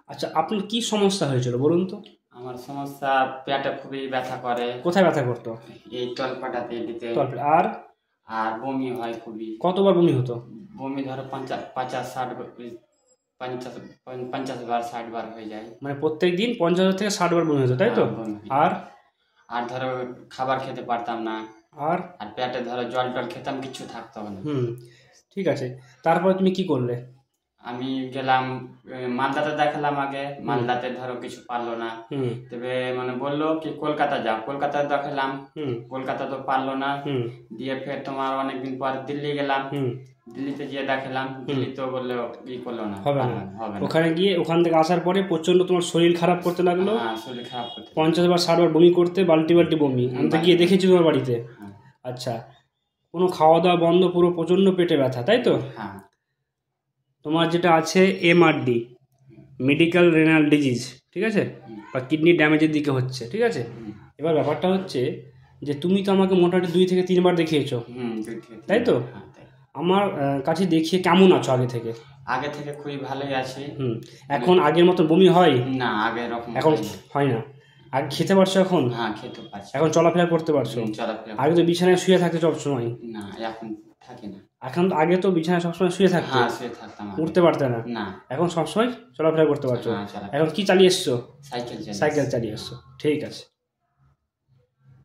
আচ্ছা, আপনার কি সমস্যা হয়েছিল বলুন তো? আমার সমস্যা, পেটে খুবই ব্যথা করে। কোথায় ব্যথা করতো? এই তলপাটাতে দিতে। তলপেট। আর আর বমি হয় খুবই। কতবার বমি হতো? বমি ধরো 50-60 50 50 বার 60 বার হয়ে যায়। মানে প্রত্যেক দিন 50 থেকে 60 বার বমি হতো, তাই তো? বমি। আর আর ধরো খাবার খেতে পারতাম না। আর আর পেটে ধরো জল টল খেতাম, কিছু থাকতো না। ঠিক আছে, তারপরে তুমি কি করলে? আমি গেলাম মালদাতে দেখালাম আগে। মালদাতে ধরো কিছু পারলো না। তবে মানে বললো কি কলকাতা যাও, কলকাতায় দেখালাম। কলকাতা তো পারলো না। দিয়ে ফের তোমার অনেকদিন পর দিল্লি গেলাম। দিল্লিতে গিয়ে দেখালাম, দিল্লি তো বললো ই করলো না, হবে না। হবে না। ওখানে গিয়ে ওখান থেকে আসার পরে প্রচন্ড তোমার শরীর খারাপ করতে লাগলো। হ্যাঁ, শরীর খারাপ করতে 50 বার 60 বার বমি করতে, বাল্টি বাল্টি বমি। আমি তো গিয়ে দেখেছি তোমার বাড়িতে। আচ্ছা, কোনো খাওয়া দাওয়া বন্ধ, পুরো প্রচন্ড পেটে ব্যথা, তাই তো? হ্যাঁ। তোমার যেটা আছে MRD, মেডিকেল রেনাল ডিজিজ, ঠিক আছে, বা কিডনি ড্যামেজের দিকে হচ্ছে, ঠিক আছে। এবার ব্যাপারটা হচ্ছে যে তুমি তো আমাকে মোটামুটি 2 থেকে 3 বার দেখিয়েছো, তাই তো? আমার কাছে দেখিয়ে কেমন আছো আগে থেকে? আগে থেকে খুবই ভালোই আছি। এখন আগের মতো বমি হয় না, আগে এরকম এখন হয় না। আগে খেতে পারছো এখন? হ্যাঁ, খেতে পারছি। এখন চলাফেরা করতে পারছো? আগে তো বিছানায় শুয়ে থাকতে সব সময়। না, এখন থাকি না। এখন আগে তো বিছানায় সবসময় শুয়ে থাকতে। হ্যাঁ, শুয়ে থাকতাম। উঠতে পারতে না। না, এখন সবসময় চলাফেরা করতে পারছো। হ্যাঁ, এখন কি চালিয়ে এসছো? সাইকেল চালিয়ে এসছো, ঠিক আছে।